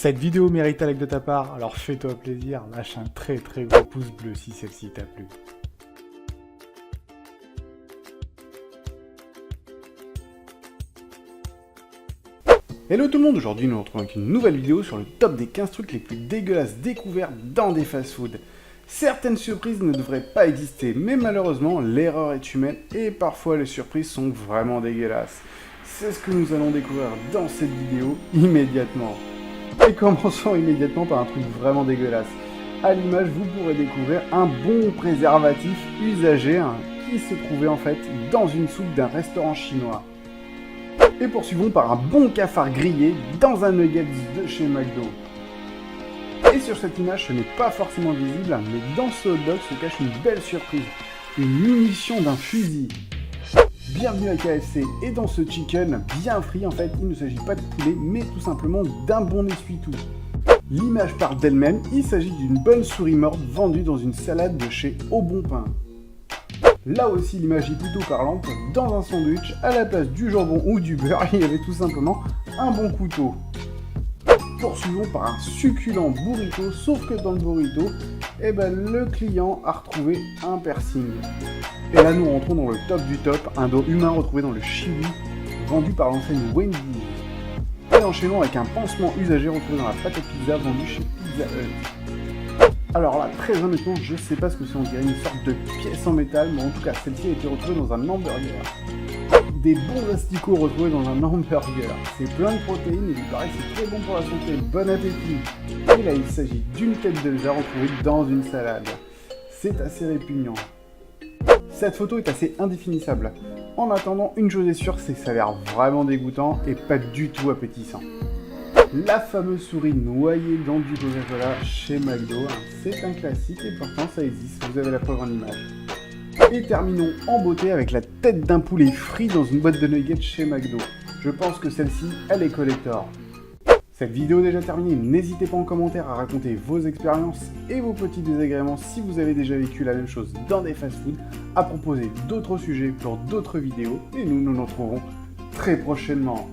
Cette vidéo mérite un like de ta part, alors fais-toi plaisir, lâche un très gros pouce bleu si celle-ci t'a plu. Hello tout le monde, aujourd'hui nous nous retrouvons avec une nouvelle vidéo sur le top des 15 trucs les plus dégueulasses découverts dans des fast-foods. Certaines surprises ne devraient pas exister, mais malheureusement l'erreur est humaine et parfois les surprises sont vraiment dégueulasses. C'est ce que nous allons découvrir dans cette vidéo immédiatement. Et commençons immédiatement par un truc vraiment dégueulasse. À l'image, vous pourrez découvrir un bon préservatif usagé qui se trouvait en fait dans une soupe d'un restaurant chinois. Et poursuivons par un bon cafard grillé dans un nuggets de chez McDo. Et sur cette image, ce n'est pas forcément visible, mais dans ce hot dog se cache une belle surprise. Une munition d'un fusil. Bienvenue à KFC, et dans ce chicken bien frit, en fait, il ne s'agit pas de poulet, mais tout simplement d'un bon essuie-tout. L'image parle d'elle-même, il s'agit d'une bonne souris morte vendue dans une salade de chez Au Bon Pain. Là aussi, l'image est plutôt parlante, dans un sandwich, à la place du jambon ou du beurre, il y avait tout simplement un bon couteau. Poursuivons par un succulent burrito, sauf que dans le burrito, le client a retrouvé un piercing. Et là, nous rentrons dans le top du top, un dos humain retrouvé dans le chili, vendu par l'enseigne Wendy's. Et enchaînons avec un pansement usagé retrouvé dans la pâte à pizza vendue chez Pizza Hut. Alors là, très honnêtement, je sais pas ce que c'est, on dirait une sorte de pièce en métal, mais en tout cas, celle-ci a été retrouvée dans un hamburger. Des bons asticots retrouvés dans un hamburger. C'est plein de protéines et il paraît que c'est très bon pour la santé. Bon appétit! Et là, il s'agit d'une tête de lézard retrouvée dans une salade. C'est assez répugnant. Cette photo est assez indéfinissable. En attendant, une chose est sûre, c'est que ça a l'air vraiment dégoûtant et pas du tout appétissant. La fameuse souris noyée dans du Coca-Cola chez McDo, c'est un classique et pourtant ça existe, vous avez la preuve en image. Et terminons en beauté avec la tête d'un poulet frit dans une boîte de nuggets chez McDo. Je pense que celle-ci, elle est collector. Cette vidéo est déjà terminée, n'hésitez pas en commentaire à raconter vos expériences et vos petits désagréments si vous avez déjà vécu la même chose dans des fast-foods, à proposer d'autres sujets pour d'autres vidéos et nous nous retrouvons très prochainement.